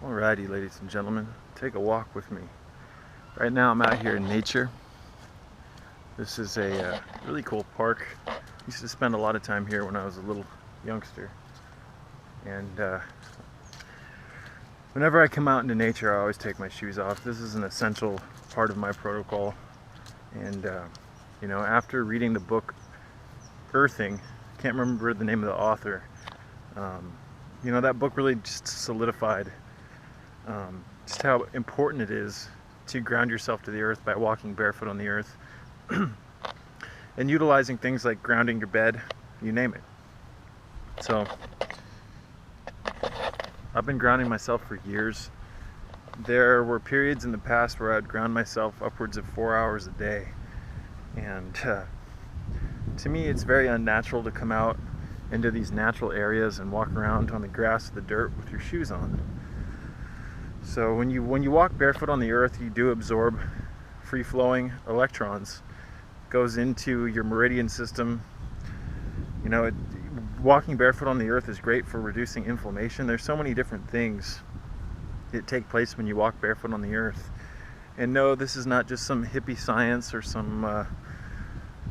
Alrighty, ladies and gentlemen, take a walk with me. Right now I'm out here in nature. This is a really cool park. I used to spend a lot of time here when I was a little youngster. And whenever I come out into nature, I always take my shoes off. This is an essential part of my protocol. And you know, after reading the book Earthing, can't remember the name of the author, you know, that book really just solidified just how important it is to ground yourself to the earth by walking barefoot on the earth and utilizing things like grounding your bed, you name it. So I've been grounding myself for years. There were periods in the past where I'd ground myself upwards of 4 hours a day, and to me it's very unnatural to come out into these natural areas and walk around on the grass or the dirt with your shoes on. So when you walk barefoot on the earth, you do absorb free-flowing electrons. It goes into your meridian system. You know, walking barefoot on the earth is great for reducing inflammation. There's so many different things that take place when you walk barefoot on the earth. And no, this is not just some hippie science or some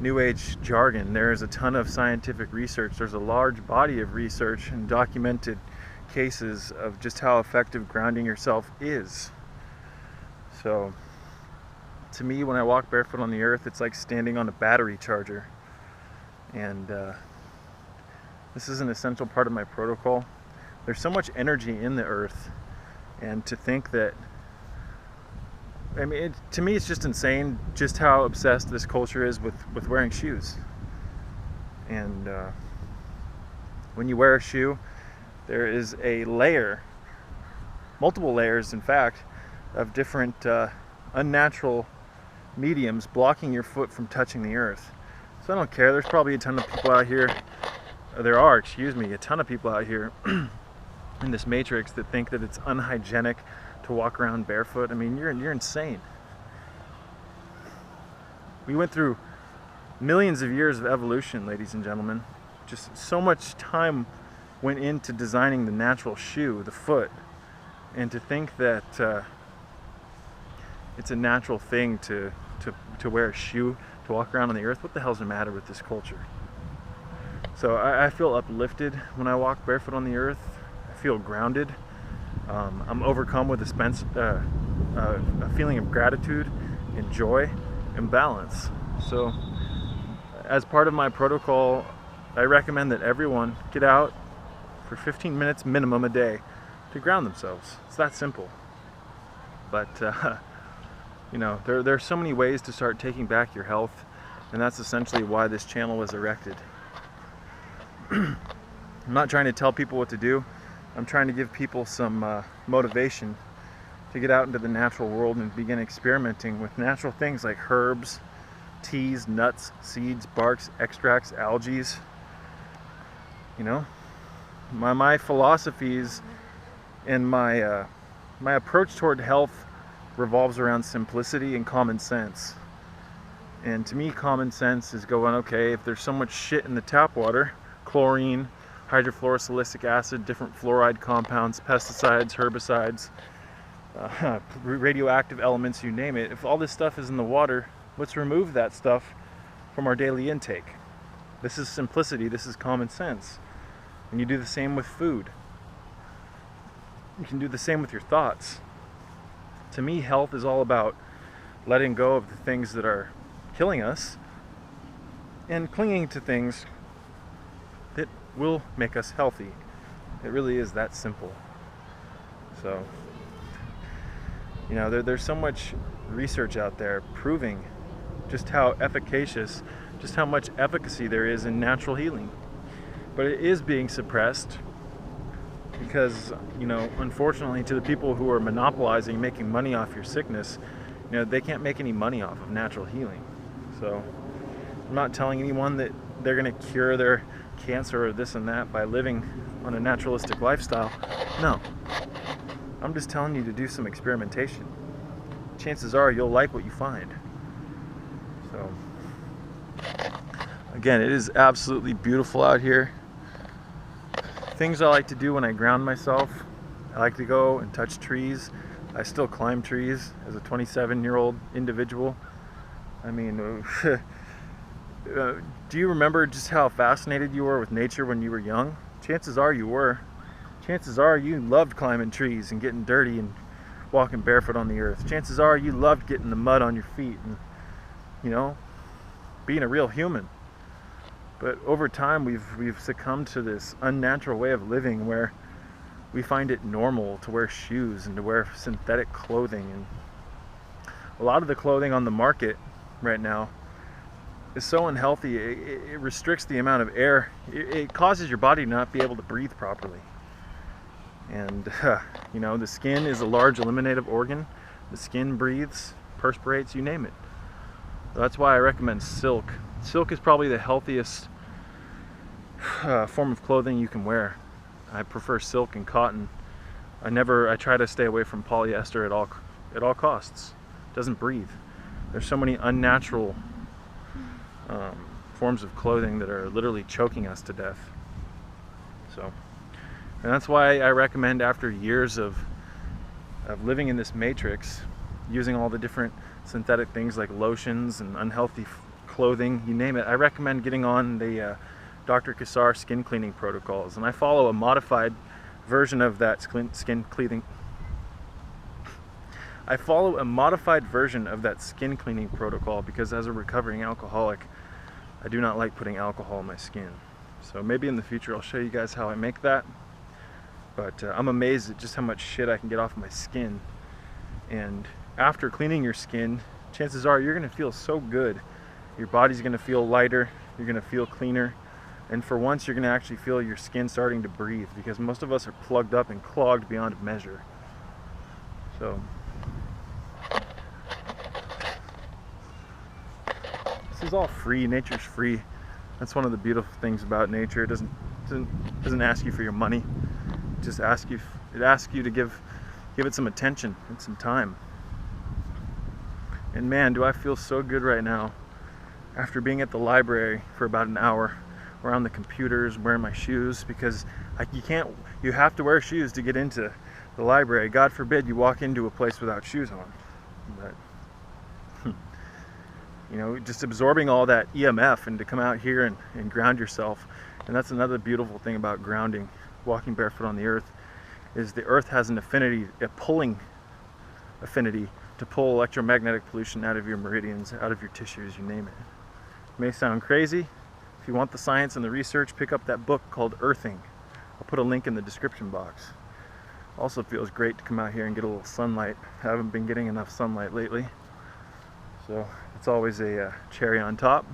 new age jargon. There is a ton of scientific research. There's a large body of research and documented cases of just how effective grounding yourself is. So to me, when I walk barefoot on the earth, it's like standing on a battery charger. And this is an essential part of my protocol. There's so much energy in the earth, and to think that, I mean, to me it's just insane just how obsessed this culture is with wearing shoes. And when you wear a shoe, there is a layer, multiple layers in fact, of different unnatural mediums blocking your foot from touching the earth. So I don't care. There's probably a ton of people out here, a ton of people out here in this matrix that think that it's unhygienic to walk around barefoot. I mean, you're insane. We went through millions of years of evolution, ladies and gentlemen. Just so much time went into designing the natural shoe, the foot, and to think that it's a natural thing to wear a shoe to walk around on the earth. What the hell's the matter with this culture? So I feel uplifted when I walk barefoot on the earth. I feel grounded. I'm overcome with a feeling of gratitude and joy and balance. So as part of my protocol, I recommend that everyone get out for 15 minutes minimum a day to ground themselves. It's that simple. But you know, there are so many ways to start taking back your health, and that's essentially why this channel was erected. I'm not trying to tell people what to do. I'm trying to give people some motivation to get out into the natural world and begin experimenting with natural things like herbs, teas, nuts, seeds, barks, extracts, algae. You know, my philosophies and my approach toward health revolves around simplicity and common sense. And to me, common sense is going, okay, if there's so much shit in the tap water, chlorine, hydrofluorosilicic acid, different fluoride compounds, pesticides, herbicides, radioactive elements, you name it, if all this stuff is in the water, let's remove that stuff from our daily intake. This is simplicity, this is common sense. And you do the same with food. You can do the same with your thoughts. To me, health is all about letting go of the things that are killing us and clinging to things that will make us healthy. It really is that simple. So, you know, there's so much research out there proving just how efficacious, just how much efficacy there is in natural healing. But it is being suppressed because, you know, unfortunately, to the people who are monopolizing, making money off your sickness, you know, they can't make any money off of natural healing. So I'm not telling anyone that they're going to cure their cancer or this and that by living on a naturalistic lifestyle. No. I'm just telling you to do some experimentation. Chances are you'll like what you find. So, again, it is absolutely beautiful out here. Things I like to do when I ground myself. I like to go and touch trees. I still climb trees as a 27-year-old individual. I mean, do you remember just how fascinated you were with nature when you were young? Chances are you were. Chances are you loved climbing trees and getting dirty and walking barefoot on the earth. Chances are you loved getting the mud on your feet and, you know, being a real human. But over time we've succumbed to this unnatural way of living where we find it normal to wear shoes and to wear synthetic clothing. And a lot of the clothing on the market right now is so unhealthy. It restricts the amount of air. It causes your body to not be able to breathe properly. And you know, the skin is a large eliminative organ. The skin breathes, perspirates, you name it. That's why I recommend silk. Silk is probably the healthiest form of clothing you can wear. I prefer silk and cotton. I try to stay away from polyester at all costs. It doesn't breathe. There's so many unnatural forms of clothing that are literally choking us to death. So, and that's why I recommend, after years of living in this matrix, using all the different synthetic things like lotions and unhealthy clothing, you name it, I recommend getting on the Dr. Kassar skin cleaning protocols. And I follow a modified version of that skin cleaning. I follow a modified version of that skin cleaning protocol because as a recovering alcoholic, I do not like putting alcohol in my skin. So maybe in the future I'll show you guys how I make that. But I'm amazed at just how much shit I can get off my skin. And after cleaning your skin, chances are you're gonna feel so good. Your body's gonna feel lighter, you're gonna feel cleaner, and for once you're gonna actually feel your skin starting to breathe, because most of us are plugged up and clogged beyond measure. So this is all free. Nature's free. That's one of the beautiful things about nature. It doesn't ask you for your money. It just asks you to give it some attention and some time. And man, do I feel so good right now after being at the library for about an hour, around the computers, wearing my shoes, because you have to wear shoes to get into the library. God forbid you walk into a place without shoes on. But you know, just absorbing all that EMF and to come out here and ground yourself. And that's another beautiful thing about grounding, walking barefoot on the earth, is the earth has an affinity, a pulling affinity, to pull electromagnetic pollution out of your meridians, out of your tissues, you name it. It may sound crazy. If you want the science and the research, pick up that book called Earthing. I'll put a link in the description box. Also feels great to come out here and get a little sunlight. I haven't been getting enough sunlight lately. So it's always a cherry on top.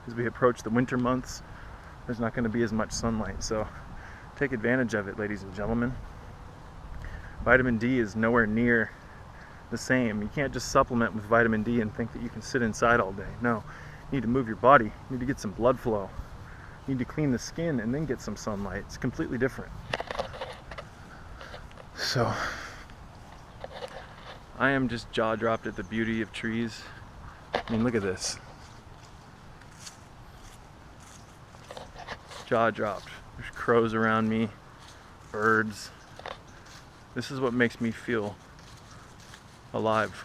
As we approach the winter months, there's not going to be as much sunlight. So take advantage of it, ladies and gentlemen. Vitamin D is nowhere near the same. You can't just supplement with vitamin D and think that you can sit inside all day. No. You need to move your body, you need to get some blood flow, you need to clean the skin and then get some sunlight. It's completely different. So I am just jaw-dropped at the beauty of trees. I mean, look at this. Jaw-dropped. There's crows around me, birds. This is what makes me feel alive.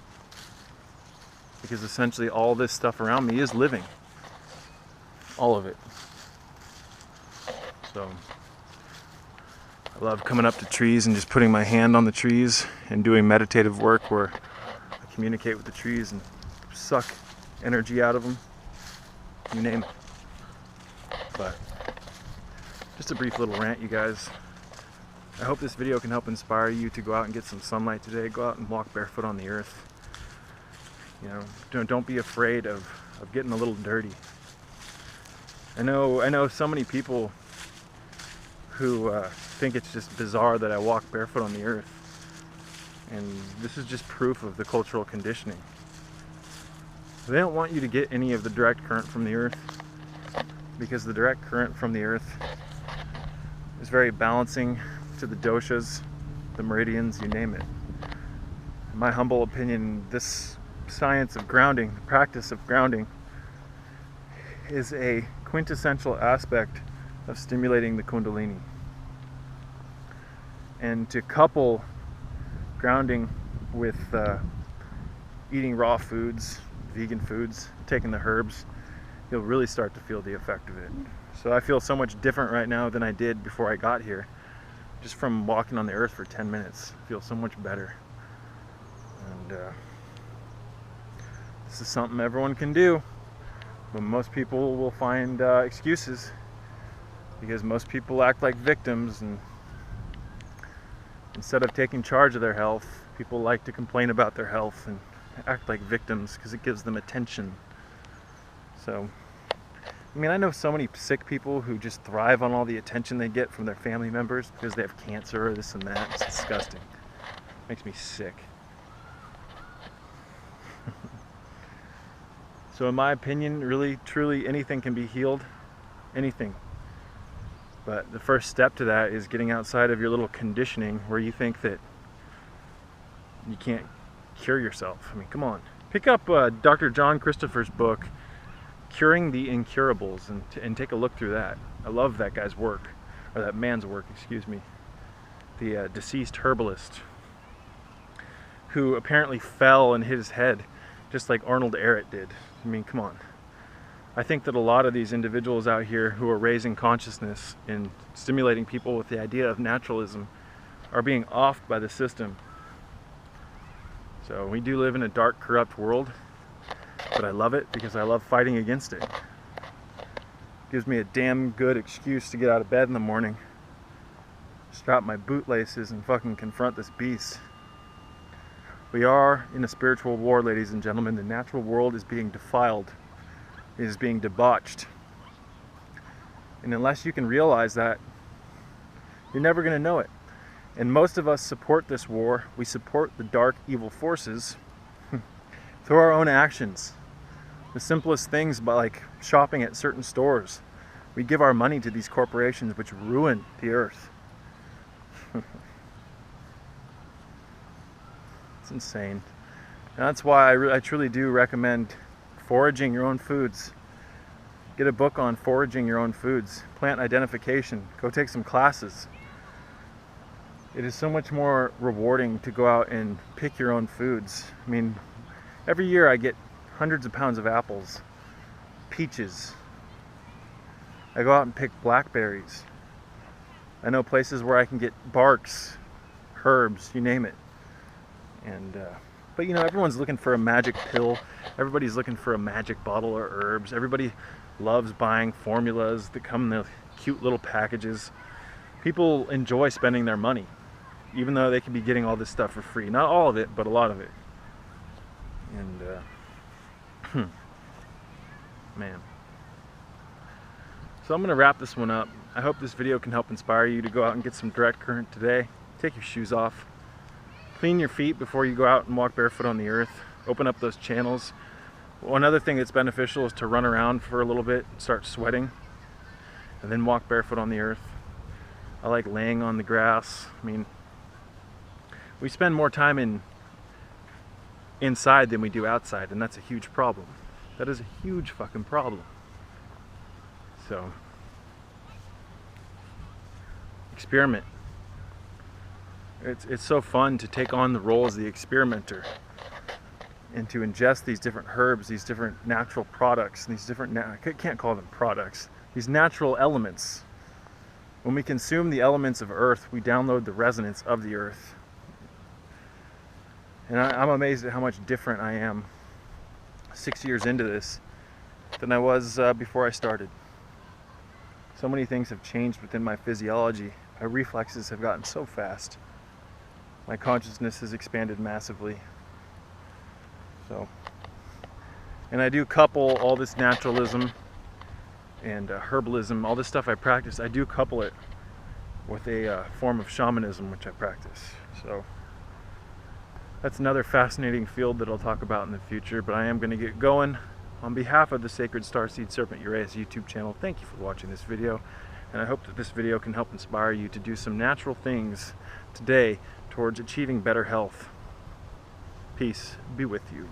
Because essentially all this stuff around me is living. All of it. So I love coming up to trees and just putting my hand on the trees and doing meditative work where I communicate with the trees and suck energy out of them. You name it. But just a brief little rant, you guys. I hope this video can help inspire you to go out and get some sunlight today. Go out and walk barefoot on the earth. You know, don't be afraid of getting a little dirty. I know so many people who think it's just bizarre that I walk barefoot on the earth. And this is just proof of the cultural conditioning. They don't want you to get any of the direct current from the earth, because the direct current from the earth is very balancing to the doshas, the meridians, you name it. In my humble opinion, this science of grounding, the practice of grounding, is a quintessential aspect of stimulating the Kundalini. And to couple grounding with eating raw foods, vegan foods, taking the herbs, you'll really start to feel the effect of it. So I feel so much different right now than I did before I got here. Just from walking on the earth for 10 minutes, I feel so much better. And this is something everyone can do, but most people will find excuses, because most people act like victims, and instead of taking charge of their health, people like to complain about their health and act like victims because it gives them attention. So, I mean, I know so many sick people who just thrive on all the attention they get from their family members because they have cancer or this and that. It's disgusting. It makes me sick. So in my opinion, really, truly, anything can be healed. Anything. But the first step to that is getting outside of your little conditioning where you think that you can't cure yourself. I mean, come on. Pick up Dr. John Christopher's book, Curing the Incurables, and take a look through that. I love that guy's work, or that man's work, excuse me. The deceased herbalist who apparently fell and hit his head just like Arnold Ehret did. I mean, come on. I think that a lot of these individuals out here who are raising consciousness and stimulating people with the idea of naturalism are being offed by the system. So we do live in a dark, corrupt world, but I love it because I love fighting against it. Gives me a damn good excuse to get out of bed in the morning, strap my bootlaces, and fucking confront this beast. We are in a spiritual war, ladies and gentlemen. The natural world is being defiled. It is being debauched. And unless you can realize that, you're never going to know it. And most of us support this war. We support the dark, evil forces through our own actions. The simplest things, by like shopping at certain stores. We give our money to these corporations which ruin the earth. It's insane. And that's why I truly do recommend foraging your own foods. Get a book on foraging your own foods. Plant identification. Go take some classes. It is so much more rewarding to go out and pick your own foods. I mean, every year I get hundreds of pounds of apples, peaches. I go out and pick blackberries. I know places where I can get barks, herbs, you name it. And but you know, everyone's looking for a magic pill. Everybody's looking for a magic bottle of herbs. Everybody loves buying formulas that come in the cute little packages. People enjoy spending their money, even though they could be getting all this stuff for free. Not all of it, but a lot of it. And man. So I'm going to wrap this one up. I hope this video can help inspire you to go out and get some direct current today. Take your shoes off. Clean your feet before you go out and walk barefoot on the earth. Open up those channels. One other thing that's beneficial is to run around for a little bit, start sweating, and then walk barefoot on the earth. I like laying on the grass. I mean, we spend more time inside than we do outside, and that's a huge problem. That is a huge fucking problem. So, experiment. It's so fun to take on the role as the experimenter and to ingest these different herbs, these different natural products, these different, I can't call them products, these natural elements. When we consume the elements of earth, we download the resonance of the earth. And I'm amazed at how much different I am 6 years into this than I was before I started. So many things have changed within my physiology. My reflexes have gotten so fast. My consciousness has expanded massively. So, and I do couple all this naturalism and herbalism, all this stuff I practice, I do couple it with a form of shamanism which I practice. So that's another fascinating field that I'll talk about in the future, but I am going to get going. On behalf of the Sacred Starseed Serpent Uraeus YouTube channel, thank you for watching this video, and I hope that this video can help inspire you to do some natural things today towards achieving better health. Peace be with you.